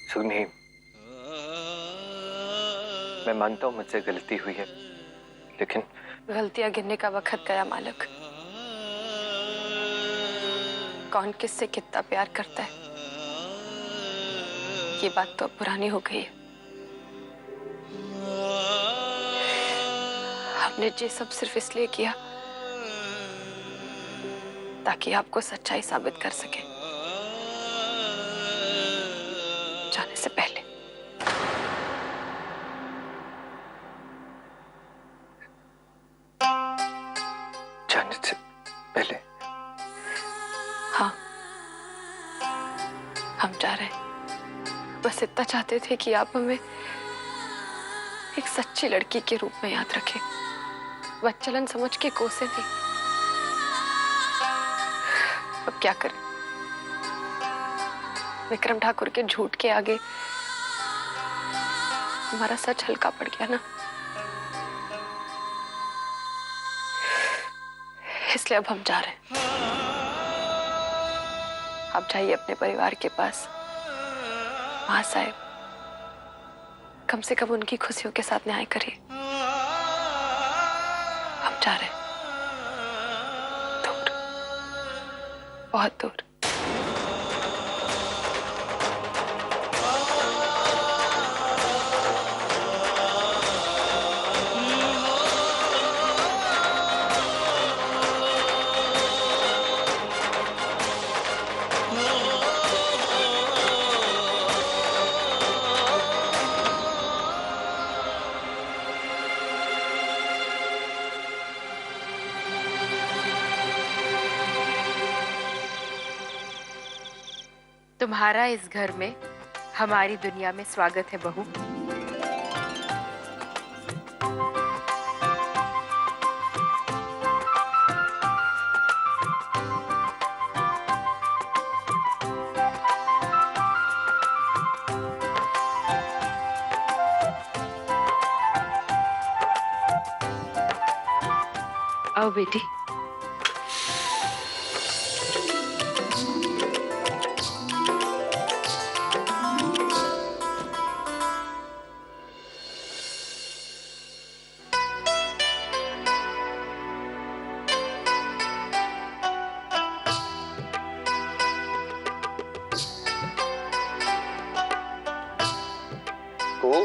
सुगनी, मैं मानता हूं मुझसे गलती हुई है, लेकिन गलतियां गिनने का वक्त गया मालिक। कौन किससे कितना प्यार करता है, ये बात तो अब पुरानी हो गई है। हमने ये सब सिर्फ इसलिए किया ताकि आपको सच्चाई साबित कर सके, जाने से पहले। जाने से पहले? हाँ, हम जा रहे हैं। बस इतना चाहते थे कि आप हमें एक सच्ची लड़की के रूप में याद रखें, वत्सलन समझ के कोसे नहीं। अब क्या करें, विक्रम ठाकुर के झूठ के आगे हमारा सच हल्का पड़ गया ना, इसलिए अब हम जा रहे हैं। आप जाइए अपने परिवार के पास। मां साहब, कम से कम उनकी खुशियों के साथ न्याय करिए। हम जा रहे हैं, दूर, बहुत दूर। तुम्हारा इस घर में हमारी दुनिया में स्वागत है बहू। आओ बेटी। बहू,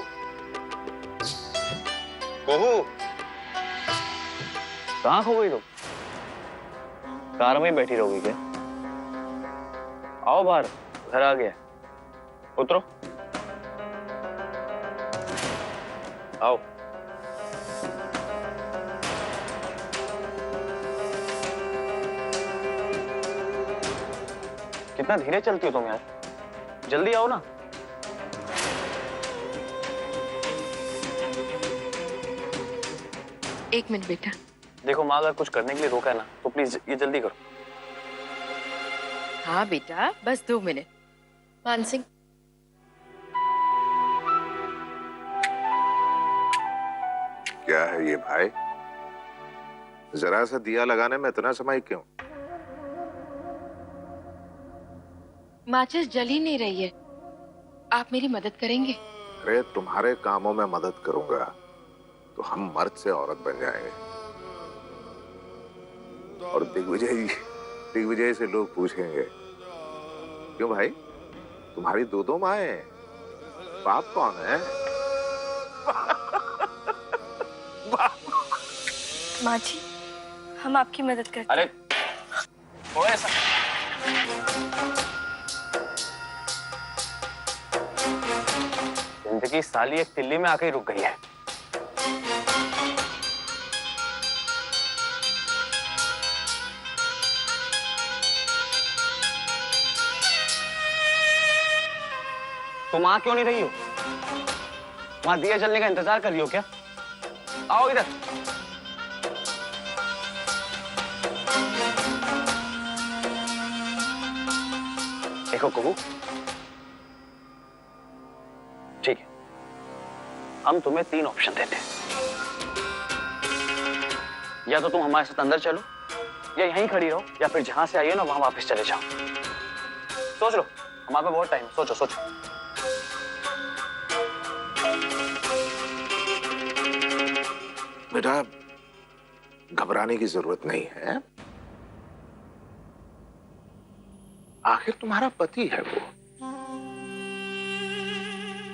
बहू, कहाँ खो गई तुम? कार में ही बैठी रहोगी क्या? आओ बाहर, घर आ गया। उतरो, आओ। कितना धीरे चलती हो तुम यार, जल्दी आओ ना। एक मिनट बेटा। देखो माँ अगर कुछ करने के लिए रोका है ना तो प्लीज ये जल्दी करो। हाँ बेटा, बस 2 मिनट। मानसिंह, क्या है ये भाई? जरा सा दिया लगाने में इतना समय क्यों? माचिस जल ही नहीं रही है, आप मेरी मदद करेंगे? अरे तुम्हारे कामों में मदद करूंगा तो हम मर्द से औरत बन जाएंगे। और दिग्विजय से लोग पूछेंगे, क्यों भाई, तुम्हारी 2 माएं हैं, बाप कौन है? माँ जी, हम आपकी मदद करते हैं। अरे वो ऐसा जिंदगी साली एक तिल्ली में आके रुक गई है। तुम आ क्यों नहीं रही हो? वहां दिया जलने का इंतजार कर रही हो क्या? आओ इधर। देखो कबू, ठीक है, हम तुम्हें 3 ऑप्शन देते हैं। या तो तुम हमारे साथ अंदर चलो, या यहीं खड़ी रहो, या फिर जहां से आई हो ना वहां वापस चले जाओ। सोच लो, हमारे पास बहुत टाइम, सोचो सोचो। बेटा, घबराने की जरूरत नहीं है। आखिर तुम्हारा पति है वो,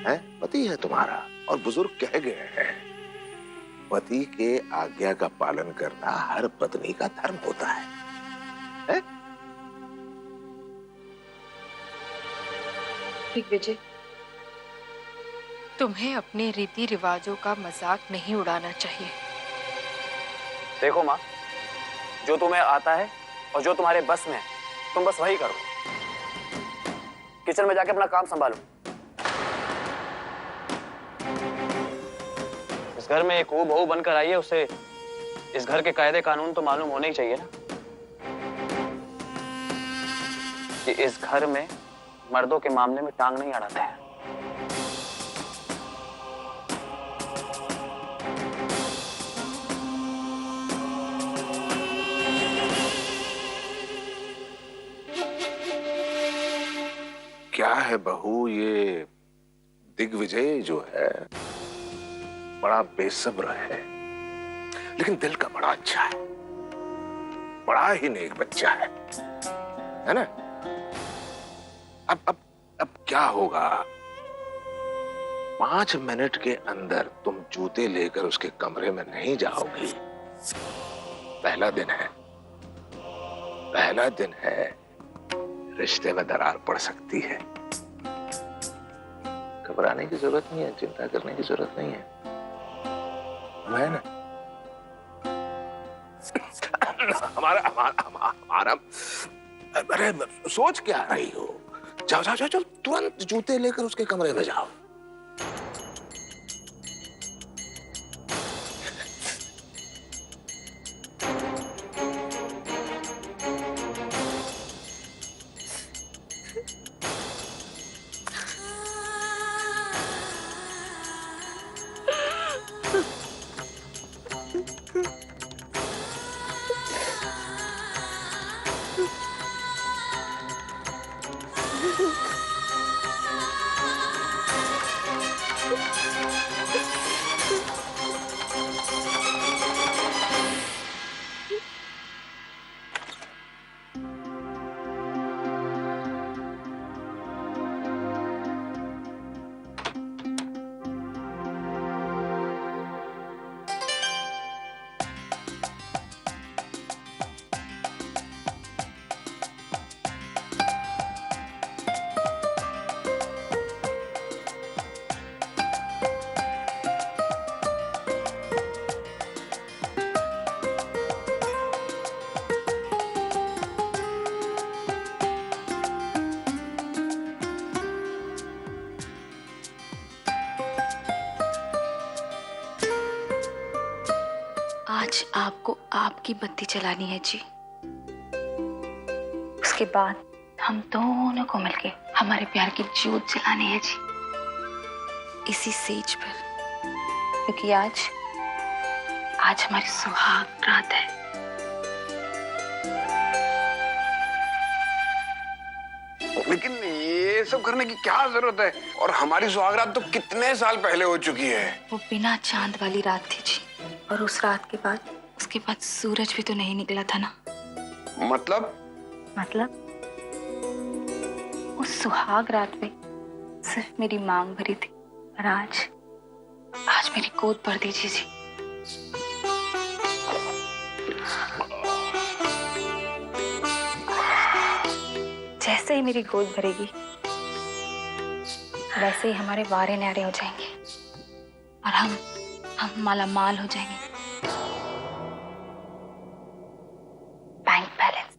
है पति है तुम्हारा, और बुजुर्ग कह गए हैं पति के आज्ञा का पालन करना हर पत्नी का धर्म होता है? दिग्विजय, तुम्हें अपने रीति रिवाजों का मजाक नहीं उड़ाना चाहिए। देखो माँ, जो तुम्हें आता है और जो तुम्हारे बस में है तुम बस वही करो। किचन में जाके अपना काम संभालो। इस घर में एक बहू बनकर आई है, उसे इस घर के कायदे कानून तो मालूम होने ही चाहिए ना, कि इस घर में मर्दों के मामले में टांग नहीं अड़ाते हैं। क्या है बहू, ये दिग्विजय जो है बड़ा बेसब्र है, लेकिन दिल का बड़ा अच्छा है, बड़ा ही नेक बच्चा है ना? अब क्या होगा, 5 मिनट के अंदर तुम जूते लेकर उसके कमरे में नहीं जाओगी। पहला दिन है, रिश्ते में दरार पड़ सकती है। घबराने की जरूरत नहीं है, चिंता करने की जरूरत नहीं है, ना? हमारा अरे सोच क्या रही हो? जाओ, तुरंत जूते लेकर उसके कमरे में जाओ। आज आपको आपकी बत्ती जलानी है जी। उसके बाद हम दोनों को मिलके हमारे प्यार की ज्योत जलानी है जी, इसी सेज पर, क्योंकि आज हमारी सुहाग रात है। लेकिन ये सब करने की क्या जरूरत है? और हमारी सुहागरात तो कितने साल पहले हो चुकी है। वो बिना चांद वाली रात थी जी, और उस रात के बाद, उसके बाद सूरज भी तो नहीं निकला था ना। मतलब उस सुहाग रात पे सिर्फ मेरी मांग भरी थी, और आज मेरी गोद भर दीजिए जी। जैसे ही मेरी गोद भरेगी वैसे ही हमारे वारे न्यारे हो जाएंगे और हम मालामाल हो जाएंगे। बैंक बैलेंस,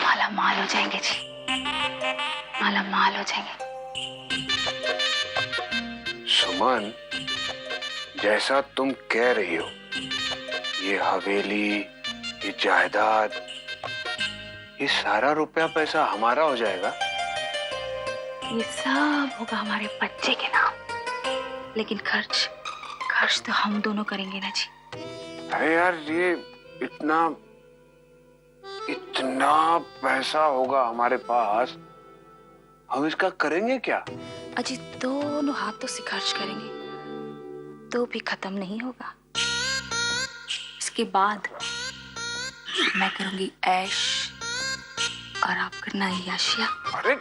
मालामाल हो जाएंगे जी, मालामाल हो जाएंगे। सुमन, जैसा तुम कह रही हो, ये हवेली, ये जायदाद, ये सारा रुपया पैसा हमारा हो जाएगा। ये सब होगा हमारे बच्चे के नाम, लेकिन खर्च तो हम दोनों करेंगे ना जी। अरे यार, ये इतना पैसा होगा हमारे पास, हम इसका करेंगे क्या? अजी दोनों हाथों से खर्च करेंगे तो भी खत्म नहीं होगा। उसके बाद मैं करूंगी ऐश और आप करना याशिया। अरे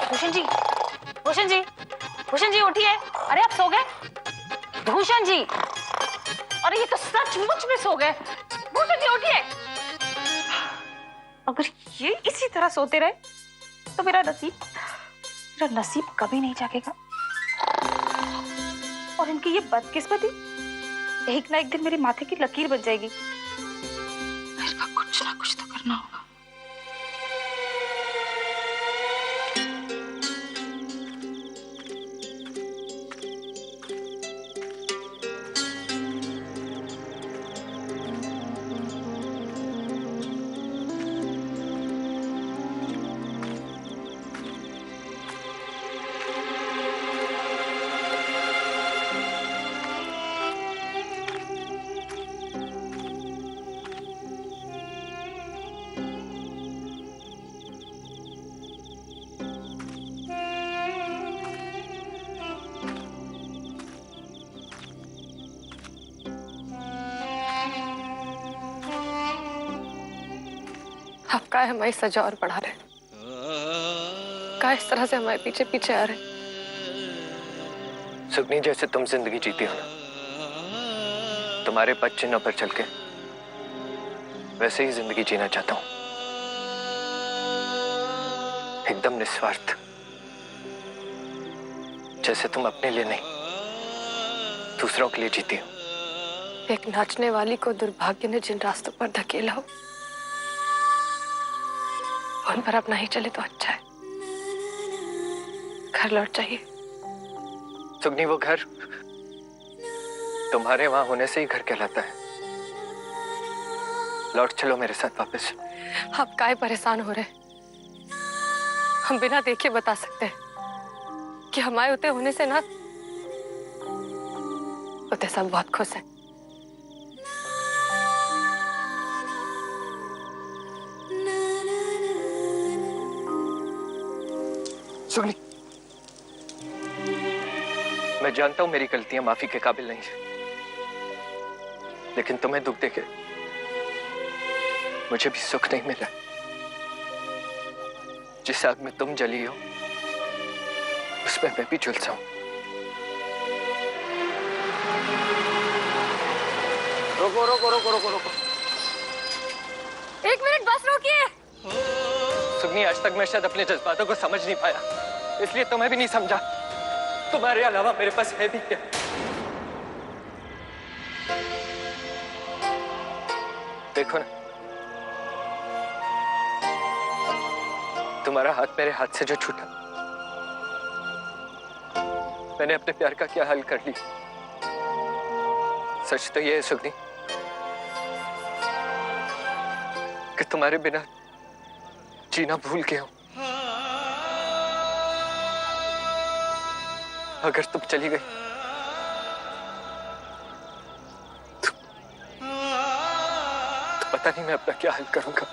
भूषण जी, भूषण जी, भूषण जी उठिए। अरे आप सो गए? भूषण जी, अरे ये तो सचमुच में सो गए। भूषण जी उठिए। अगर ये इसी तरह सोते रहे तो मेरा नसीब कभी नहीं जागेगा। और इनकी ये बदकिस्मती एक ना एक दिन मेरे माथे की लकीर बन जाएगी। इसका कुछ ना कुछ तो करना होगा। आप का हमारी सजा और बढ़ा रहे, का इस तरह से हमारे पीछे पीछे आ रहे। सुगनी, जैसे तुम जिंदगी जीती हो ना, तुम्हारे पद चिन्हों पर चल के वैसे ही जिंदगी जीना चाहता हूं। एकदम निस्वार्थ, जैसे तुम अपने लिए नहीं दूसरों के लिए जीती हो। एक नाचने वाली को दुर्भाग्य ने जिन रास्तों पर धकेला हो उन पर अब नहीं चले तो अच्छा है। घर लौट जाइए। सुगनी, वो घर तुम्हारे वहां होने से ही घर कहलाता है। लौट चलो मेरे साथ वापस। आप काहे परेशान हो रहे? हम बिना देखे बता सकते हैं कि हमारे उते होने से ना उते सब बहुत खुश हैं। सुगनी, मैं जानता हूं मेरी गलतियां माफी के काबिल नहीं है, लेकिन तुम्हें दुख देके मुझे भी सुख नहीं मिला। जिस आग में तुम जली हो उसमें मैं भी झुलसा हूं। रोको रोको रोको रोको रोको। 1 मिनट बस रोकिए। सुगनी, आज तक मैं शायद अपने जज्बातों को समझ नहीं पाया, इसलिए तुम्हें भी नहीं समझा। तुम्हारे अलावा मेरे पास है भी क्या? देखो ना, तुम्हारा हाथ मेरे हाथ से जो छूटा, मैंने अपने प्यार का क्या हाल कर लिया। सच तो ये है सुगनी कि तुम्हारे बिना जीना भूल गया हूं। अगर तुम चली गई तो पता नहीं मैं अपना क्या हाल करूंगा।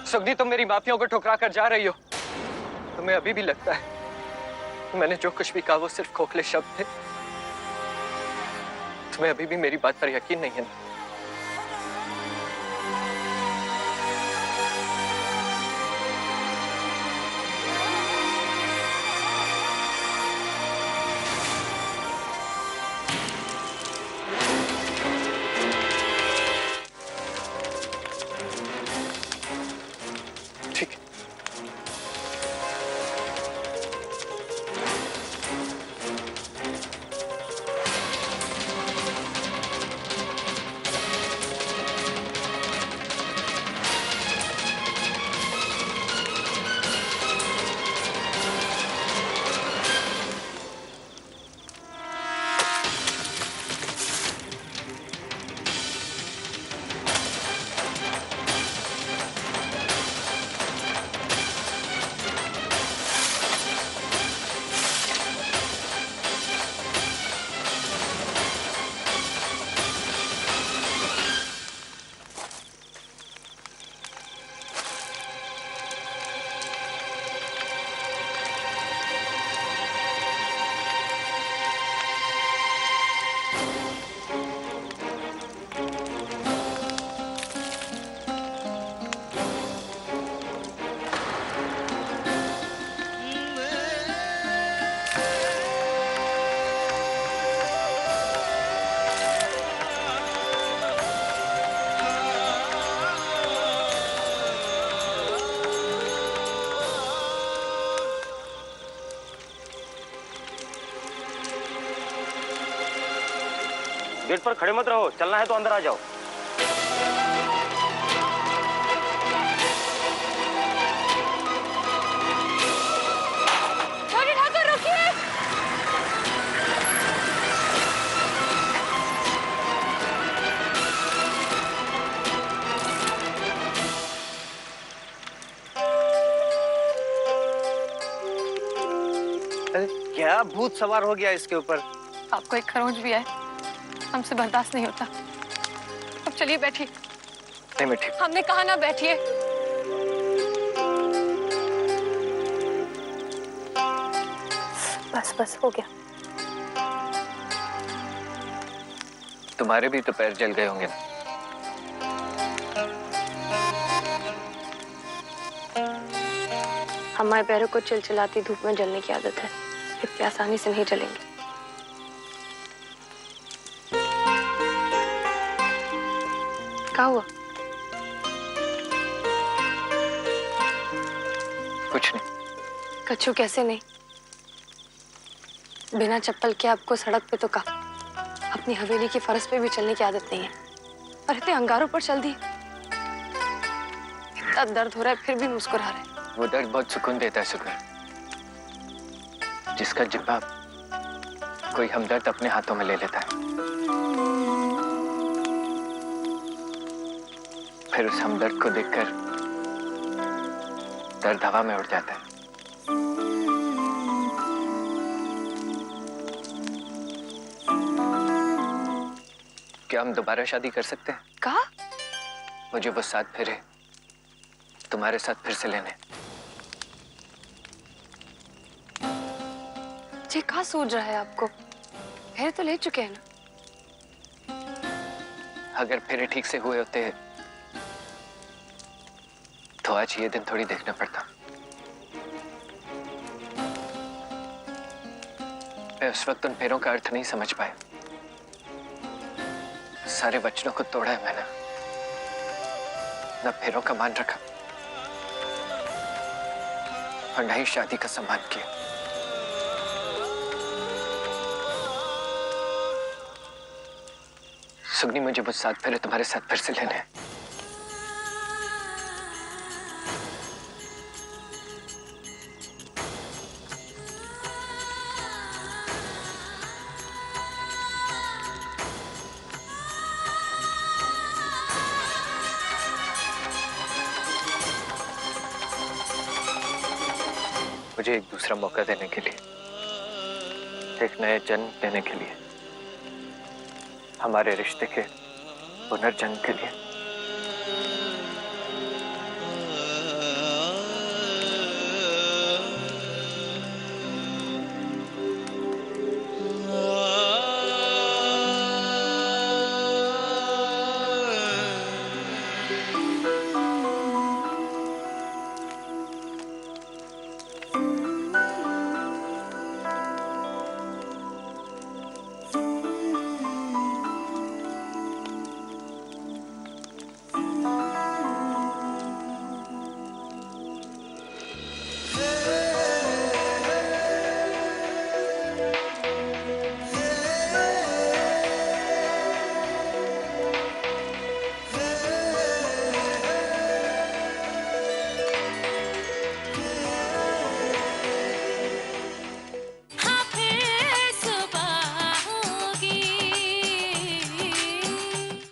सुगनी, तुम मेरी माफियों को ठुकरा कर जा रही हो। तुम्हें अभी भी लगता है मैंने जो कुछ भी कहा वो सिर्फ खोखले शब्द थे। तुम्हें अभी भी मेरी बात पर यकीन नहीं है ना? ठीक है, गेट पर खड़े मत रहो, चलना है तो अंदर आ जाओ। छोटे ठाकुर रुकिए। अरे क्या भूत सवार हो गया इसके ऊपर? आपको एक खरोंच भी है, हमसे बर्दाश्त नहीं होता। अब चलिए बैठिए। नहीं मैं ठीक। हमने कहा ना बैठिए। बस बस हो गया। तुम्हारे भी तो पैर जल गए होंगे ना? हमारे पैरों को चिलचिलाती धूप में जलने की आदत है, इतनी आसानी से नहीं जलेंगे। क्या हुआ? कुछ नहीं। कच्छू कैसे नहीं? बिना चप्पल के आपको सड़क पे तो कहा, अपनी हवेली की फर्श पे भी चलने की आदत नहीं है, और इतने अंगारों पर चल दी। इतना दर्द हो रहा है फिर भी मुस्कुरा रहे हैं। वो दर्द बहुत सुकून देता है सुकून, जिसका जिब्बा कोई हमदर्द अपने हाथों में ले लेता है, फिर उस हमदर्द को देखकर दर्द हवा में उड़ जाता है। क्या हम दोबारा शादी कर सकते हैं? कहा? मुझे वो 7 फेरे तुम्हारे साथ फिर से लेने। ये कहाँ सूझ रहा है आपको? फेरे तो ले चुके हैं ना। अगर फेरे ठीक से हुए होते तो आज ये दिन थोड़ी देखना पड़ता। मैं उस वक्त उन फेरों का अर्थ नहीं समझ पाया। सारे वचनों को तोड़ा है मैंने, न फेरों का मान रखा और न ही शादी का सम्मान किया। सुगनी, मुझे वो 7 फेरे तुम्हारे साथ फिर से लेने हैं। मुझे एक दूसरा मौका देने के लिए, एक नए जन्म देने के लिए, हमारे रिश्ते के पुनर्जन्म के लिए।